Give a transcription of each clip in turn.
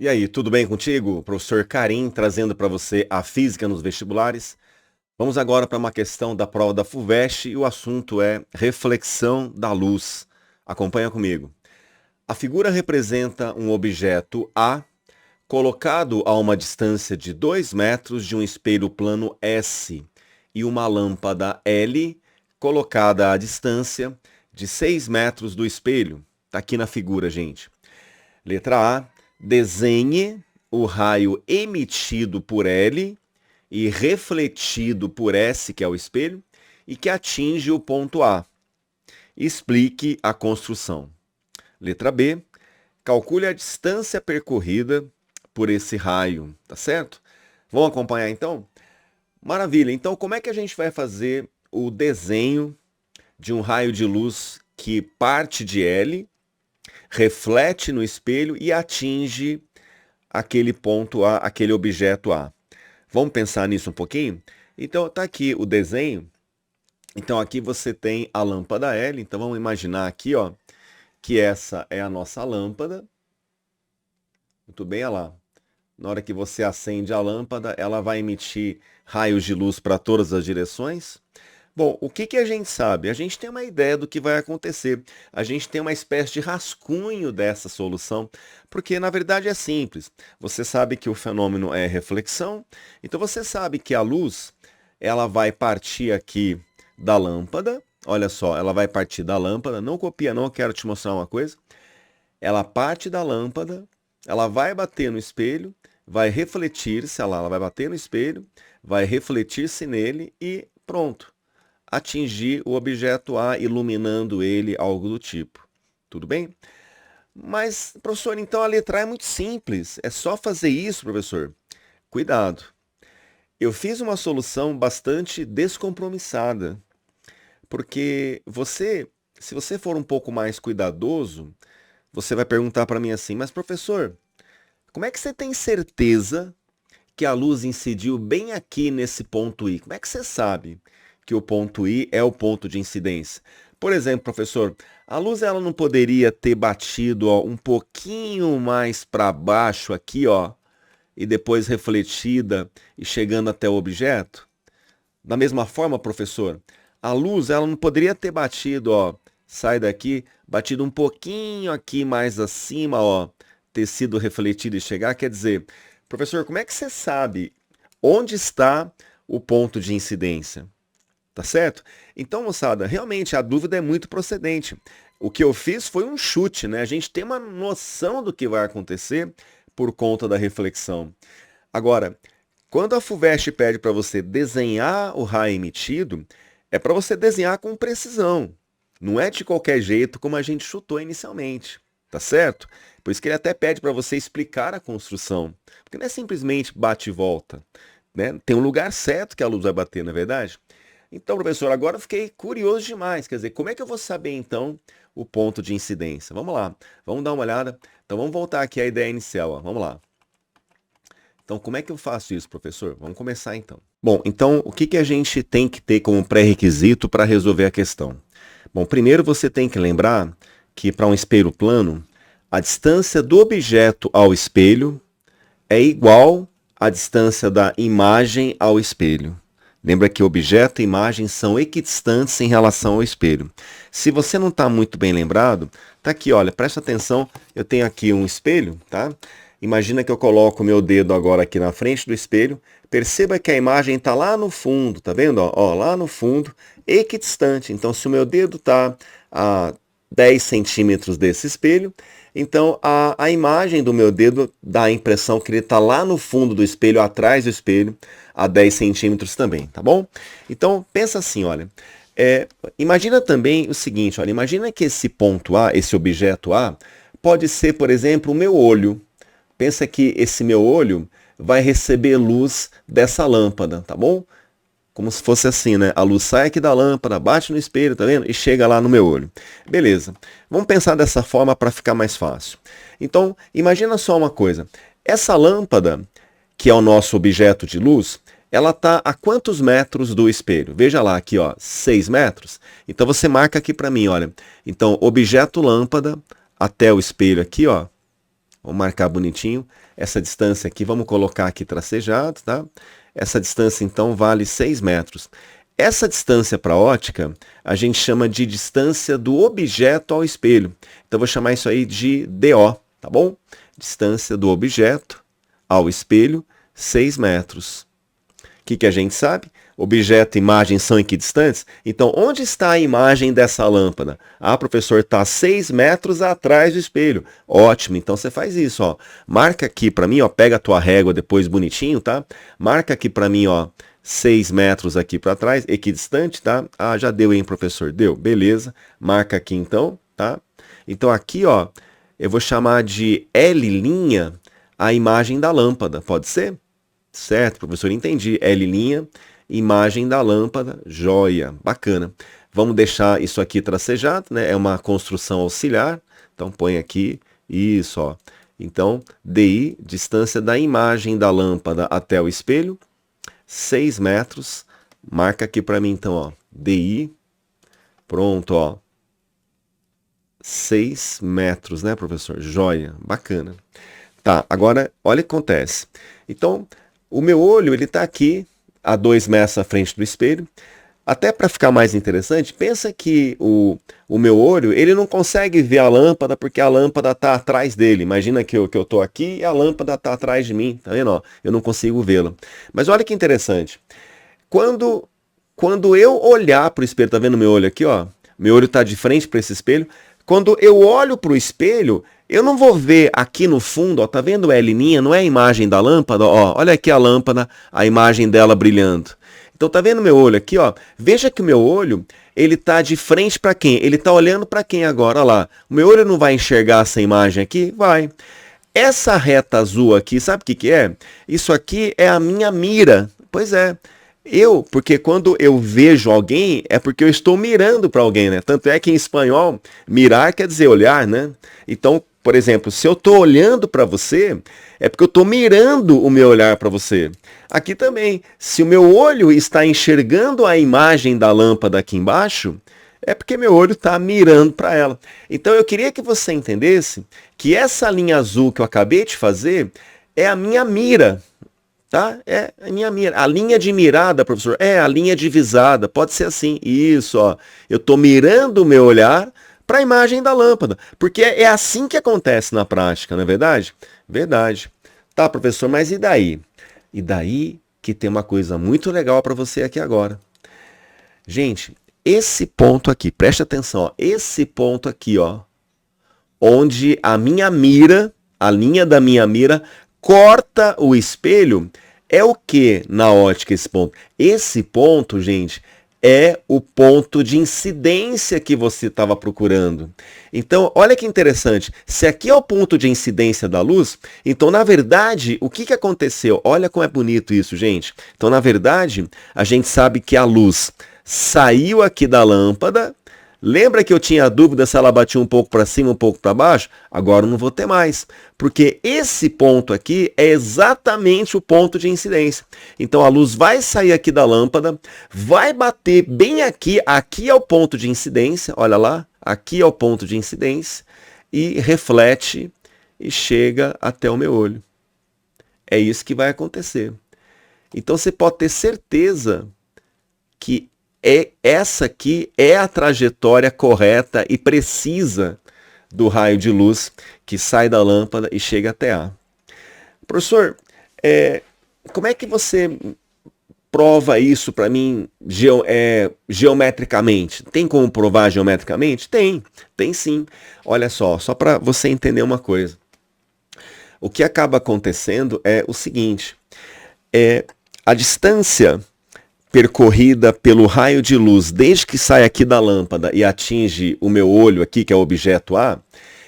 E aí, tudo bem contigo? Professor Karim trazendo para você a física nos vestibulares. Vamos agora para uma questão da prova da FUVEST e o assunto é reflexão da luz. Acompanha comigo. A figura representa um objeto A colocado a uma distância de 2 metros de um espelho plano S e uma lâmpada L colocada à distância de 6 metros do espelho. Está aqui na figura, gente. Letra A. Desenhe o raio emitido por L e refletido por S, que é o espelho, e que atinge o ponto A. Explique a construção. Letra B. Calcule a distância percorrida por esse raio, tá certo? Vamos acompanhar então? Maravilha. Então, como é que a gente vai fazer o desenho de um raio de luz que parte de L, reflete no espelho e atinge aquele ponto A, aquele objeto A? Vamos pensar nisso um pouquinho? Então, tá aqui o desenho. Então, aqui você tem a lâmpada L. Então, vamos imaginar aqui, ó, que essa é a nossa lâmpada. Muito bem, olha lá. Na hora que você acende a lâmpada, ela vai emitir raios de luz para todas as direções. Bom, o que a gente sabe? A gente tem uma ideia do que vai acontecer. A gente tem uma espécie de rascunho dessa solução, porque na verdade é simples. Você sabe que o fenômeno é reflexão, então você sabe que a luz, ela vai partir aqui da lâmpada. Olha só, ela vai partir da lâmpada. Não copia não, eu quero te mostrar uma coisa. Ela parte da lâmpada, ela vai bater no espelho, vai refletir-se, ela vai bater no espelho, vai refletir-se nele e pronto. Atingir o objeto A, iluminando ele, algo do tipo. Tudo bem? Mas, professor, então a letra A é muito simples. É só fazer isso, professor. Cuidado. Eu fiz uma solução bastante descompromissada, porque se você for um pouco mais cuidadoso, você vai perguntar para mim assim, mas professor, como é que você tem certeza que a luz incidiu bem aqui nesse ponto I? Como é que você sabe que o ponto I é o ponto de incidência? Por exemplo, professor, a luz ela não poderia ter batido, ó, um pouquinho mais para baixo aqui, ó, e depois refletida e chegando até o objeto? Da mesma forma, professor, a luz ela não poderia ter batido, ó, sai daqui, batido um pouquinho aqui mais acima, ó, ter sido refletida e chegar? Quer dizer, professor, como é que você sabe onde está o ponto de incidência? Tá certo? Então, moçada, realmente a dúvida é muito procedente. O que eu fiz foi um chute, né? A gente tem uma noção do que vai acontecer por conta da reflexão. Agora, quando a FUVEST pede para você desenhar o raio emitido, é para você desenhar com precisão. Não é de qualquer jeito como a gente chutou inicialmente, tá certo? Por isso que ele até pede para você explicar a construção, porque não é simplesmente bate e volta, né? Tem um lugar certo que a luz vai bater, não é verdade? Então, professor, agora eu fiquei curioso demais. Quer dizer, como é que eu vou saber então o ponto de incidência? Vamos lá, vamos dar uma olhada. Então, vamos voltar aqui à ideia inicial, ó. Vamos lá. Então, como é que eu faço isso, professor? Vamos começar então. Bom, então, o que a gente tem que ter como pré-requisito para resolver a questão? Bom, primeiro você tem que lembrar que para um espelho plano, a distância do objeto ao espelho é igual à distância da imagem ao espelho. Lembra que objeto e imagem são equidistantes em relação ao espelho. Se você não está muito bem lembrado, tá aqui, olha, presta atenção, eu tenho aqui um espelho, tá? Imagina que eu coloco o meu dedo agora aqui na frente do espelho, perceba que a imagem está lá no fundo, tá vendo? Ó, lá no fundo, equidistante. Então, se o meu dedo está a 10 centímetros desse espelho, então a imagem do meu dedo dá a impressão que ele está lá no fundo do espelho, atrás do espelho, a 10 centímetros também, tá bom? Então pensa assim, olha, imagina também o seguinte, olha, imagina que esse ponto A, esse objeto A, pode ser, por exemplo, o meu olho. Pensa que esse meu olho vai receber luz dessa lâmpada, tá bom? Como se fosse assim, né? A luz sai aqui da lâmpada, bate no espelho, tá vendo? E chega lá no meu olho. Beleza. Vamos pensar dessa forma para ficar mais fácil. Então, imagina só uma coisa. Essa lâmpada, que é o nosso objeto de luz, ela está a quantos metros do espelho? Veja lá aqui, ó, 6 metros. Então você marca aqui para mim, olha. Então, objeto lâmpada até o espelho aqui, ó, Vamos marcar bonitinho. Essa distância aqui, vamos colocar aqui tracejado, tá? Essa distância, então, vale 6 metros. Essa distância para a ótica, a gente chama de distância do objeto ao espelho. Então, eu vou chamar isso aí de DO, tá bom? Distância do objeto ao espelho, 6 metros. O que a gente sabe? Objeto e imagem são equidistantes? Então, onde está a imagem dessa lâmpada? Ah, professor, está 6 metros atrás do espelho. Ótimo, então você faz isso, ó. Marca aqui para mim, ó, pega a tua régua depois bonitinho, tá? Marca aqui para mim, ó, 6 metros aqui para trás, equidistante, tá? Ah, já deu, hein, professor? Deu, beleza. Marca aqui então, tá? Então aqui, ó, eu vou chamar de L' a imagem da lâmpada, pode ser? Certo, professor, entendi. L', imagem da lâmpada, joia, bacana. Vamos deixar isso aqui tracejado, né? É uma construção auxiliar, então põe aqui, isso, ó. Então, DI, distância da imagem da lâmpada até o espelho, 6 metros. Marca aqui para mim, então, ó, DI, pronto, ó. 6 metros, né, professor? Joia, bacana. Tá, agora, olha o que acontece. Então, o meu olho, ele está aqui, a 2 metros à frente do espelho. Até para ficar mais interessante, pensa que o meu olho, ele não consegue ver a lâmpada porque a lâmpada está atrás dele. Imagina que eu estou aqui e a lâmpada está atrás de mim, tá vendo? Ó, eu não consigo vê-la. Mas olha que interessante. Quando eu olhar para o espelho, tá vendo meu olho aqui, ó? Meu olho está de frente para esse espelho. Quando eu olho para o espelho, eu não vou ver aqui no fundo, ó, tá vendo o L'? Não é a imagem da lâmpada? Ó, olha aqui a lâmpada, a imagem dela brilhando. Então tá vendo meu olho aqui, ó? Veja que o meu olho, ele tá de frente para quem? Ele tá olhando para quem agora? Olha lá. O meu olho não vai enxergar essa imagem aqui? Vai. Essa reta azul aqui, sabe o que é? Isso aqui é a minha mira. Pois é. Porque quando eu vejo alguém, é porque eu estou mirando para alguém, né? Tanto é que em espanhol, mirar quer dizer olhar, né? Então, por exemplo, se eu estou olhando para você, é porque eu estou mirando o meu olhar para você. Aqui também, se o meu olho está enxergando a imagem da lâmpada aqui embaixo, é porque meu olho está mirando para ela. Então eu queria que você entendesse que essa linha azul que eu acabei de fazer é a minha mira. Tá? É a minha mira. A linha de mirada, professor, é a linha de visada. Pode ser assim. Isso, ó. Eu estou mirando o meu olhar para a imagem da lâmpada. Porque é assim que acontece na prática, não é verdade? Verdade. Tá, professor, mas e daí? E daí que tem uma coisa muito legal para você aqui agora. Gente, esse ponto aqui, preste atenção, ó. Esse ponto aqui, ó, onde a minha mira, a linha da minha mira, corta o espelho, é o que na ótica esse ponto? Esse ponto, gente, é o ponto de incidência que você estava procurando. Então, olha que interessante. Se aqui é o ponto de incidência da luz, então, na verdade, o que aconteceu? Olha como é bonito isso, gente. Então, na verdade, a gente sabe que a luz saiu aqui da lâmpada. Lembra que eu tinha dúvida se ela batia um pouco para cima, um pouco para baixo? Agora eu não vou ter mais, porque esse ponto aqui é exatamente o ponto de incidência. Então a luz vai sair aqui da lâmpada, vai bater bem aqui, aqui é o ponto de incidência, olha lá, aqui é o ponto de incidência, e reflete e chega até o meu olho. É isso que vai acontecer. Então você pode ter certeza que essa aqui é a trajetória correta e precisa do raio de luz que sai da lâmpada e chega até A. Professor, como é que você prova isso para mim geometricamente? Tem como provar geometricamente? Tem sim. Olha só para você entender uma coisa. O que acaba acontecendo é o seguinte, a distância percorrida pelo raio de luz desde que sai aqui da lâmpada e atinge o meu olho aqui, que é o objeto A,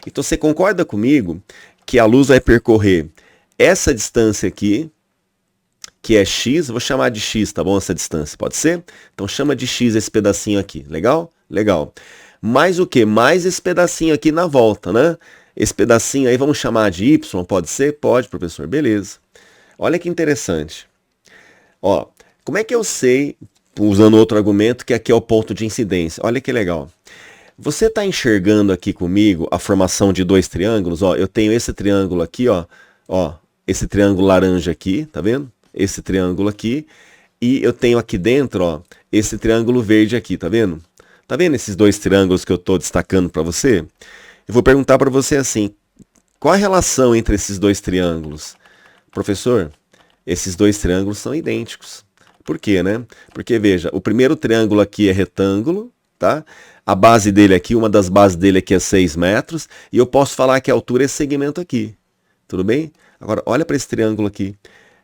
então você concorda comigo que a luz vai percorrer essa distância aqui, que é x, vou chamar de x, tá bom? Essa distância, pode ser? Então chama de x esse pedacinho aqui, legal? Legal. Mais o que? Mais esse pedacinho aqui na volta, né? Esse pedacinho aí vamos chamar de y, pode ser? Pode, professor, beleza. Olha que interessante. Ó, como é que eu sei, usando outro argumento, que aqui é o ponto de incidência? Olha que legal. Você está enxergando aqui comigo a formação de dois triângulos? Ó, eu tenho esse triângulo aqui, ó, esse triângulo laranja aqui, tá vendo? Esse triângulo aqui. E eu tenho aqui dentro, ó, esse triângulo verde aqui, tá vendo? Tá vendo esses dois triângulos que eu estou destacando para você? Eu vou perguntar para você assim, qual a relação entre esses dois triângulos? Professor, esses dois triângulos são idênticos. Por quê, né? Porque, veja, o primeiro triângulo aqui é retângulo, tá? A base dele aqui, uma das bases dele aqui é 6 metros, e eu posso falar que a altura é esse segmento aqui. Tudo bem? Agora, olha para esse triângulo aqui.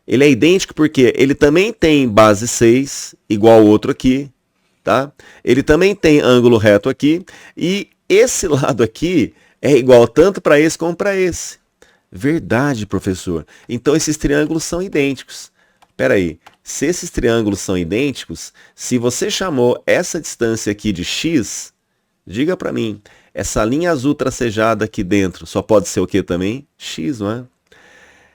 Ele é idêntico porque ele também tem base 6, igual ao outro aqui, tá? Ele também tem ângulo reto aqui, e esse lado aqui é igual tanto para esse como para esse. Verdade, professor. Então esses triângulos são idênticos. Espera aí, se esses triângulos são idênticos, se você chamou essa distância aqui de x, diga para mim, essa linha azul tracejada aqui dentro só pode ser o que também? X, não é?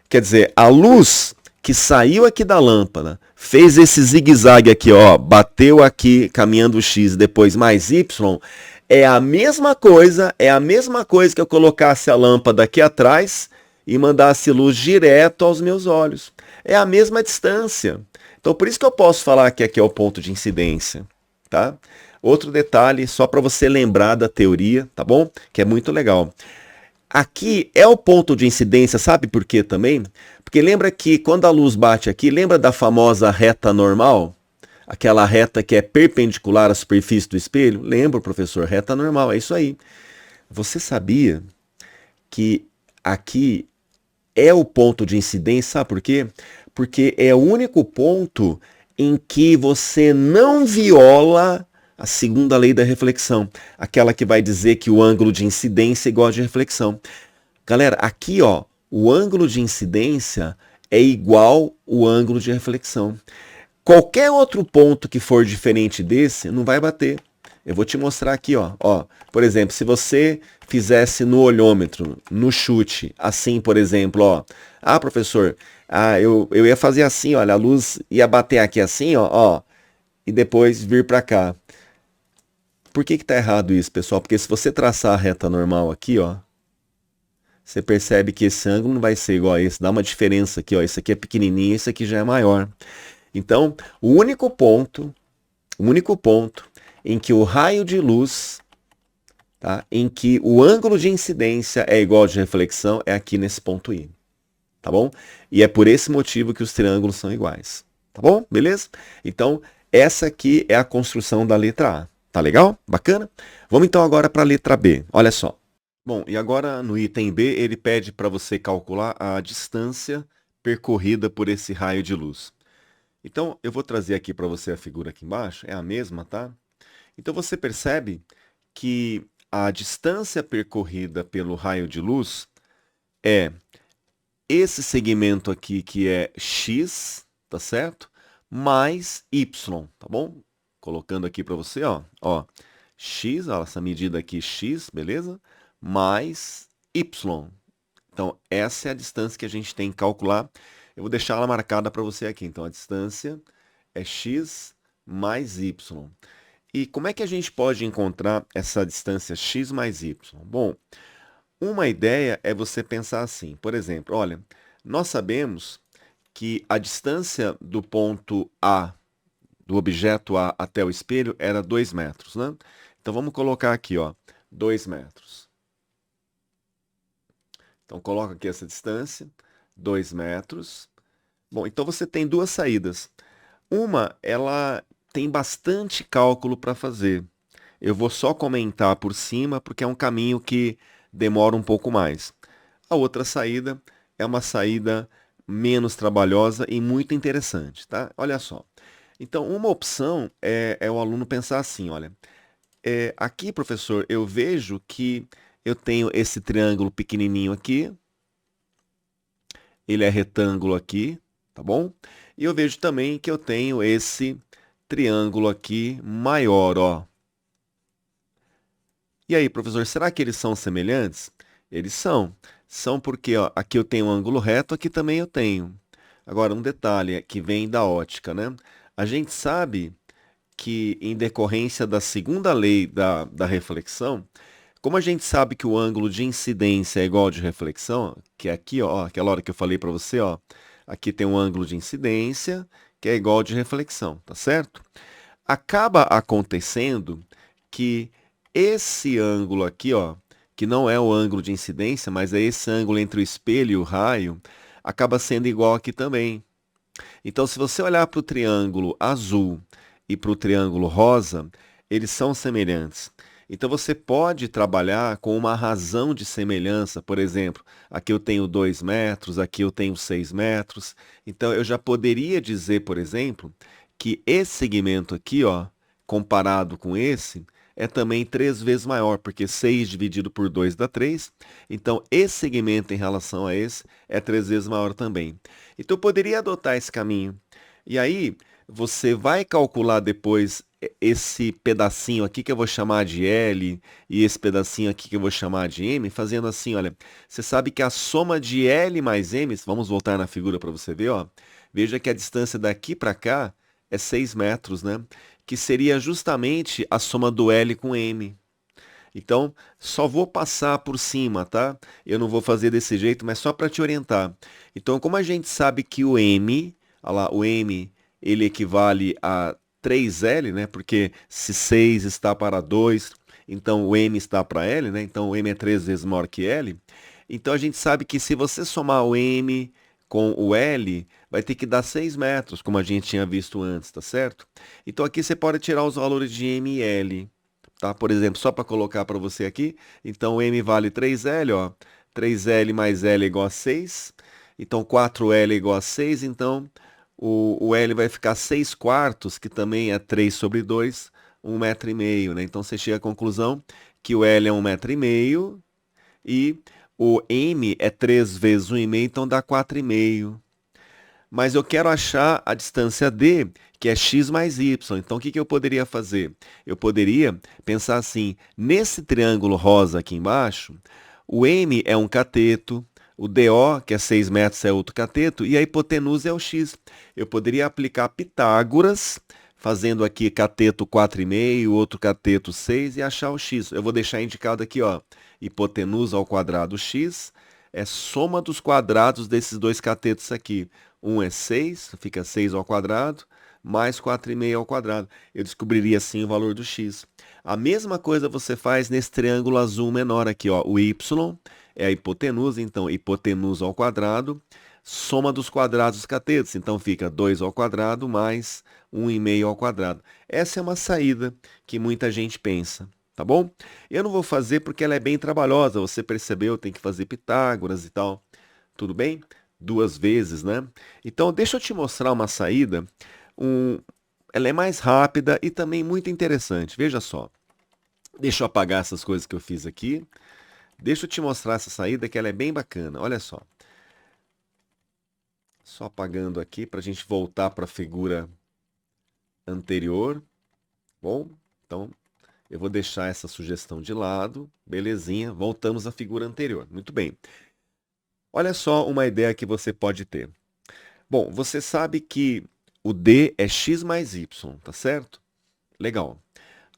Quer dizer, a luz que saiu aqui da lâmpada, fez esse zigue-zague aqui, ó, bateu aqui caminhando o x, depois mais y, é a mesma coisa que eu colocasse a lâmpada aqui atrás e mandasse luz direto aos meus olhos. É a mesma distância. Então, por isso que eu posso falar que aqui é o ponto de incidência, tá? Outro detalhe, só para você lembrar da teoria, tá bom? Que é muito legal. Aqui é o ponto de incidência, sabe por quê também? Porque lembra que quando a luz bate aqui, lembra da famosa reta normal? Aquela reta que é perpendicular à superfície do espelho? Lembra, professor, reta normal, é isso aí. Você sabia que aqui é o ponto de incidência, sabe por quê? Porque é o único ponto em que você não viola a segunda lei da reflexão, aquela que vai dizer que o ângulo de incidência é igual ao de reflexão. Galera, aqui ó, o ângulo de incidência é igual ao ângulo de reflexão. Qualquer outro ponto que for diferente desse, não vai bater. Eu vou te mostrar aqui, ó. Por exemplo, se você fizesse no olhômetro, no chute, assim, por exemplo, ó. Ah, professor, eu ia fazer assim, olha, a luz ia bater aqui assim, ó, e depois vir para cá. Por que tá errado isso, pessoal? Porque se você traçar a reta normal aqui, ó, você percebe que esse ângulo não vai ser igual a esse. Dá uma diferença aqui, ó. Esse aqui é pequenininho, esse aqui já é maior. Então, o único ponto em que o raio de luz, tá, em que o ângulo de incidência é igual ao de reflexão é aqui nesse ponto I. Tá bom? E é por esse motivo que os triângulos são iguais. Tá bom? Beleza? Então, essa aqui é a construção da letra A. Tá legal? Bacana? Vamos então agora para a letra B. Olha só. Bom, e agora no item B, ele pede para você calcular a distância percorrida por esse raio de luz. Então, eu vou trazer aqui para você a figura aqui embaixo, é a mesma, tá? Então, você percebe que a distância percorrida pelo raio de luz é esse segmento aqui que é x, tá certo? Mais y, tá bom? Colocando aqui para você, ó, x, ó, essa medida aqui x, beleza? Mais y. Então, essa é a distância que a gente tem que calcular. Eu vou deixar ela marcada para você aqui. Então, a distância é x mais y. E como é que a gente pode encontrar essa distância x mais y? Bom, uma ideia é você pensar assim. Por exemplo, olha, nós sabemos que a distância do ponto A, do objeto A até o espelho, era 2 metros, né? Então, vamos colocar aqui, ó, 2 metros. Então, coloca aqui essa distância, 2 metros. Bom, então você tem duas saídas. Uma, ela tem bastante cálculo para fazer. Eu vou só comentar por cima, porque é um caminho que demora um pouco mais. A outra saída é uma saída menos trabalhosa e muito interessante, tá? Olha só. Então, uma opção é o aluno pensar assim, olha, aqui, professor, eu vejo que eu tenho esse triângulo pequenininho aqui, ele é retângulo aqui, tá bom? E eu vejo também que eu tenho esse triângulo aqui maior, ó. E aí, professor, será que eles são semelhantes? Eles são. São porque, ó, aqui eu tenho um ângulo reto, aqui também eu tenho. Agora, um detalhe que vem da ótica, né? A gente sabe que, em decorrência da segunda lei da reflexão, como a gente sabe que o ângulo de incidência é igual ao de reflexão, que é aqui, ó, aquela hora que eu falei para você, ó, aqui tem um ângulo de incidência que é igual ao de reflexão, tá certo? Acaba acontecendo que esse ângulo aqui, ó, que não é o ângulo de incidência, mas é esse ângulo entre o espelho e o raio, acaba sendo igual aqui também. Então, se você olhar para o triângulo azul e para o triângulo rosa, eles são semelhantes. Então, você pode trabalhar com uma razão de semelhança. Por exemplo, aqui eu tenho 2 metros, aqui eu tenho 6 metros. Então, eu já poderia dizer, por exemplo, que esse segmento aqui, ó, comparado com esse, é também 3 vezes maior, porque 6 dividido por 2 dá 3. Então, esse segmento em relação a esse é 3 vezes maior também. Então, eu poderia adotar esse caminho. E aí, você vai calcular depois esse pedacinho aqui que eu vou chamar de L e esse pedacinho aqui que eu vou chamar de M, fazendo assim, olha, você sabe que a soma de L mais M, vamos voltar na figura para você ver, ó, veja que a distância daqui para cá é 6 metros, né? Que seria justamente a soma do L com M. Então, só vou passar por cima, tá? Eu não vou fazer desse jeito, mas só para te orientar. Então, como a gente sabe que o M, olha lá, o M, ele equivale a 3L, né? Porque se 6 está para 2, então o M está para L, né? Então o M é 3 vezes maior que L. Então a gente sabe que se você somar o M com o L, vai ter que dar 6 metros, como a gente tinha visto antes, tá certo? Então aqui você pode tirar os valores de M e L. Tá? Por exemplo, só para colocar para você aqui, então M vale 3L, ó. 3L mais L é igual a 6. Então 4L é igual a 6, então o L vai ficar 6 quartos, que também é 3 sobre 2, 1,5 m, né? Então você chega à conclusão que o L é 1,5 m e o M é 3 vezes 1,5, então dá 4,5. Mas eu quero achar a distância D, que é x mais y. Então, o que eu poderia fazer? Eu poderia pensar assim, nesse triângulo rosa aqui embaixo, o M é um cateto, o DO, que é 6 metros, é outro cateto, e a hipotenusa é o x. Eu poderia aplicar Pitágoras, fazendo aqui cateto 4,5, outro cateto 6, e achar o x. Eu vou deixar indicado aqui, ó, hipotenusa ao quadrado x, é soma dos quadrados desses dois catetos aqui. 1 é 6, fica 6 ao quadrado, mais 4,5 ao quadrado. Eu descobriria assim o valor do x. A mesma coisa você faz nesse triângulo azul menor aqui, ó. O y é a hipotenusa, então hipotenusa ao quadrado, soma dos quadrados dos catetos. Então fica 2 ao quadrado mais 1,5 ao quadrado. Essa é uma saída que muita gente pensa. Tá bom? Eu não vou fazer porque ela é bem trabalhosa. Você percebeu, tem que fazer Pitágoras e tal. Tudo bem? 2 vezes, né? Então, deixa eu te mostrar uma saída. Ela é mais rápida e também muito interessante. Veja só. Deixa eu apagar essas coisas que eu fiz aqui. Deixa eu te mostrar essa saída que ela é bem bacana. Olha só. Só apagando aqui para a gente voltar para a figura anterior. Bom, então eu vou deixar essa sugestão de lado. Belezinha. Voltamos à figura anterior. Muito bem. Olha só uma ideia que você pode ter. Bom, você sabe que o D é x mais y, tá certo? Legal.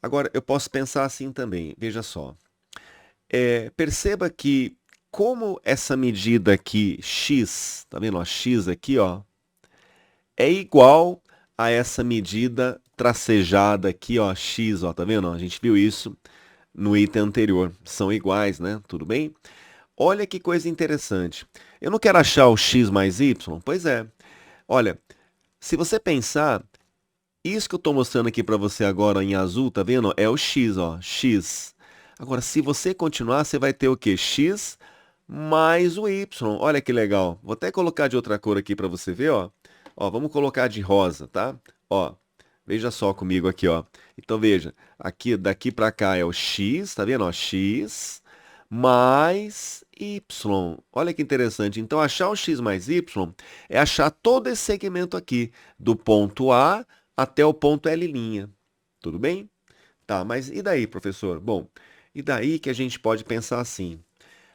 Agora, eu posso pensar assim também. Veja só. Perceba que como essa medida aqui, x, tá vendo? Ó, x aqui, ó, é igual a essa medida tracejada aqui, ó, x, ó, tá vendo? A gente viu isso no item anterior. São iguais, né? Tudo bem? Olha que coisa interessante. Eu não quero achar o x mais y? Pois é. Olha, se você pensar, isso que eu estou mostrando aqui para você agora em azul, tá vendo? É o x, ó, x. Agora, se você continuar, você vai ter o quê? X mais o y. Olha que legal. Vou até colocar de outra cor aqui para você ver, ó. Ó, vamos colocar de rosa, tá? Ó, veja só comigo aqui, ó. Então, veja, aqui, daqui para cá é o x, tá vendo? Ó, x mais y. Olha que interessante. Então, achar o x mais y é achar todo esse segmento aqui, do ponto A até o ponto L'. Tudo bem? Tá, mas e daí, professor? Bom, e daí que a gente pode pensar assim.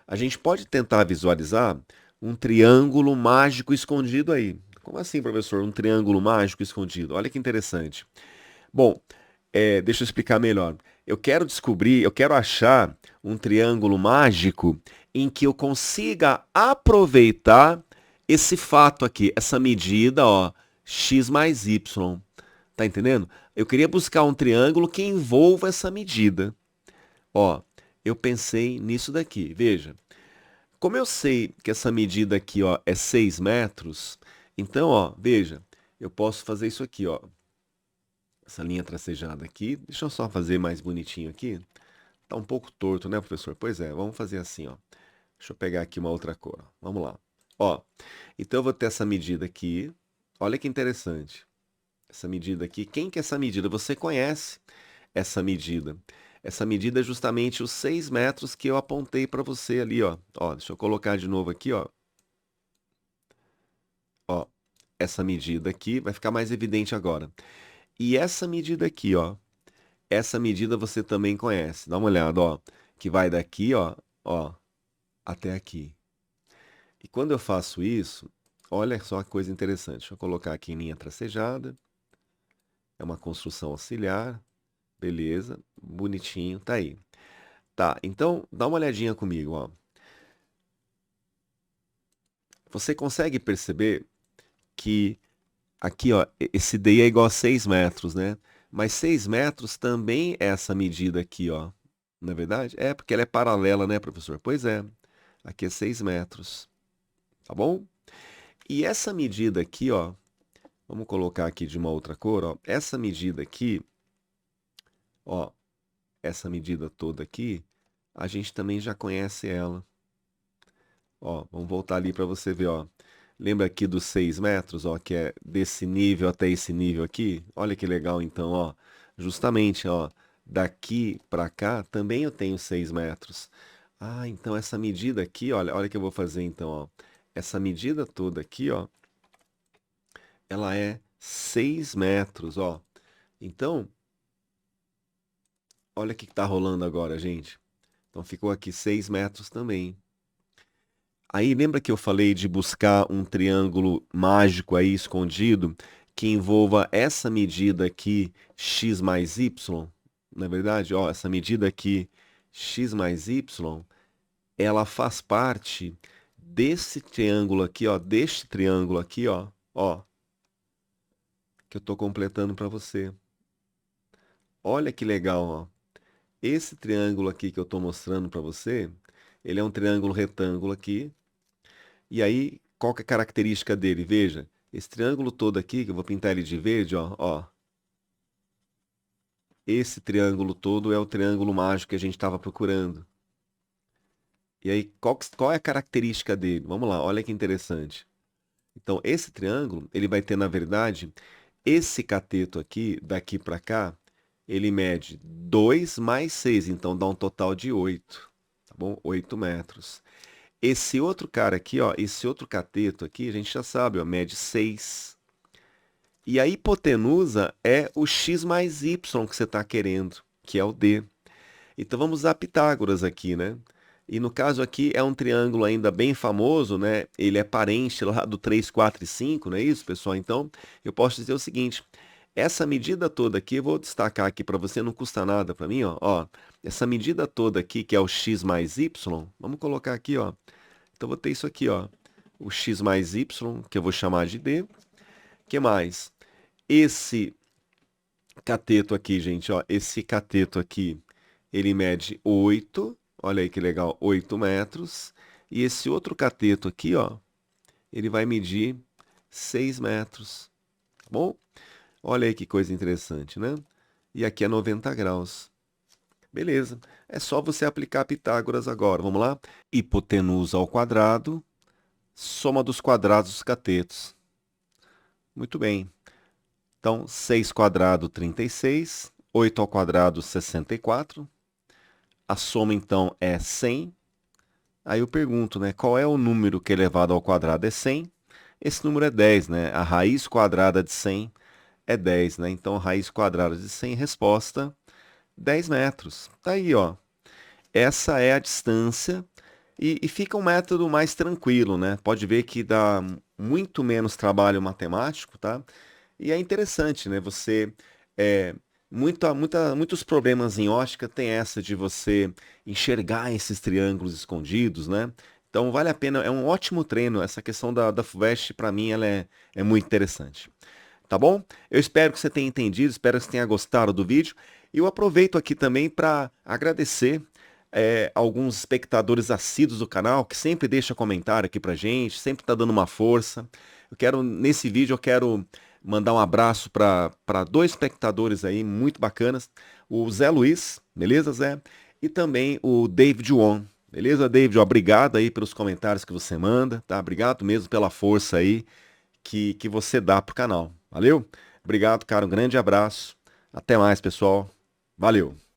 A gente pode tentar visualizar um triângulo mágico escondido aí. Como assim, professor? Um triângulo mágico escondido? Olha que interessante. Bom, Deixa eu explicar melhor. Eu quero achar um triângulo mágico em que eu consiga aproveitar esse fato aqui, essa medida, ó, x mais y. Tá entendendo? Eu queria buscar um triângulo que envolva essa medida. Ó, eu pensei nisso daqui. Veja, como eu sei que essa medida aqui, ó, é 6 metros, então, ó, veja, eu posso fazer isso aqui, ó. Essa linha tracejada aqui. Deixa eu só fazer mais bonitinho aqui. Tá um pouco torto, né, professor? Pois é, vamos fazer assim, ó. Deixa eu pegar aqui uma outra cor. Ó. Vamos lá. Ó, então eu vou ter essa medida aqui. Olha que interessante. Essa medida aqui. Quem que é essa medida? Você conhece essa medida. Essa medida é justamente os 6 metros que eu apontei para você ali, ó. Ó, deixa eu colocar de novo aqui, ó. Ó, essa medida aqui vai ficar mais evidente agora. E essa medida aqui, ó. Essa medida você também conhece. Dá uma olhada, ó, que vai daqui, ó, até aqui. E quando eu faço isso, olha só que coisa interessante. Deixa eu colocar aqui em linha tracejada. É uma construção auxiliar. Beleza, bonitinho, tá aí. Tá, então dá uma olhadinha comigo, ó. Você consegue perceber que aqui, ó, esse DI é igual a 6 metros, né? Mas 6 metros também é essa medida aqui, ó. Não é verdade? É, porque ela é paralela, né, professor? Pois é. Aqui é 6 metros, tá bom? E essa medida aqui, ó, vamos colocar aqui de uma outra cor, ó. Essa medida aqui, ó, essa medida toda aqui, a gente também já conhece ela. Ó, vamos voltar ali para você ver, ó. Lembra aqui dos 6 metros, ó, que é desse nível até esse nível aqui? Olha que legal, então, ó. Justamente, ó, daqui para cá também eu tenho 6 metros. Ah, então essa medida aqui, olha o que eu vou fazer então, ó. Essa medida toda aqui, ó, ela é 6 metros, ó. Então, olha o que está rolando agora, gente. Então ficou aqui 6 metros também. Aí lembra que eu falei de buscar um triângulo mágico aí escondido que envolva essa medida aqui, x mais y? Na verdade, ó, essa medida aqui, x mais y, ela faz parte desse triângulo aqui, ó, deste triângulo aqui, ó, que eu estou completando para você. Olha que legal, ó. Esse triângulo aqui que eu estou mostrando para você, ele é um triângulo retângulo aqui. E aí, qual que é a característica dele? Veja, esse triângulo todo aqui, que eu vou pintar ele de verde, ó. Esse triângulo todo é o triângulo mágico que a gente estava procurando. E aí, qual é a característica dele? Vamos lá, olha que interessante. Então, esse triângulo, ele vai ter, na verdade, esse cateto aqui, daqui para cá, ele mede 2 mais 6, então dá um total de 8, tá bom? 8 metros. Esse outro cara aqui, ó, esse outro cateto aqui, a gente já sabe, ó, mede 6. E a hipotenusa é o x mais y que você está querendo, que é o D. Então vamos usar Pitágoras aqui, né? E no caso aqui é um triângulo ainda bem famoso, né? Ele é parente lá do 3, 4 e 5, não é isso, pessoal? Então eu posso dizer o seguinte, essa medida toda aqui, eu vou destacar aqui para você, não custa nada para mim, ó. Essa medida toda aqui, que é o x mais y, vamos colocar aqui, ó. Então vou ter isso aqui, ó. O x mais y, que eu vou chamar de D. Que mais? Esse cateto aqui, gente, ó, esse cateto aqui, ele mede 8, olha aí que legal, 8 metros. E esse outro cateto aqui, ó, ele vai medir 6 metros, tá bom? Olha aí que coisa interessante, né? E aqui é 90 graus. Beleza, é só você aplicar Pitágoras agora, vamos lá? Hipotenusa ao quadrado, soma dos quadrados dos catetos. Muito bem. Então, 6 quadrado, 36. 8 ao quadrado, 64. A soma, então, é 100. Aí eu pergunto, né? Qual é o número que elevado ao quadrado é 100? Esse número é 10, né? A raiz quadrada de 100 é 10, né? Então, raiz quadrada de 100, resposta, 10 metros. Tá aí, ó. Essa é a distância e fica um método mais tranquilo, né? Pode ver que dá muito menos trabalho matemático, tá? E é interessante, né? Você Muitos problemas em ótica tem essa de você enxergar esses triângulos escondidos, né? Então vale a pena, é um ótimo treino. Essa questão da FUVEST, para mim, é muito interessante. Tá bom? Eu espero que você tenha entendido, espero que você tenha gostado do vídeo. E eu aproveito aqui também para agradecer alguns espectadores assíduos do canal que sempre deixa comentário aqui pra gente, sempre tá dando uma força. Nesse vídeo, eu quero mandar um abraço para dois espectadores aí muito bacanas, o Zé Luiz, beleza, Zé? E também o David Won. Beleza, David? Obrigado aí pelos comentários que você manda, tá? Obrigado mesmo pela força aí que você dá pro canal. Valeu? Obrigado, cara. Um grande abraço. Até mais, pessoal. Valeu.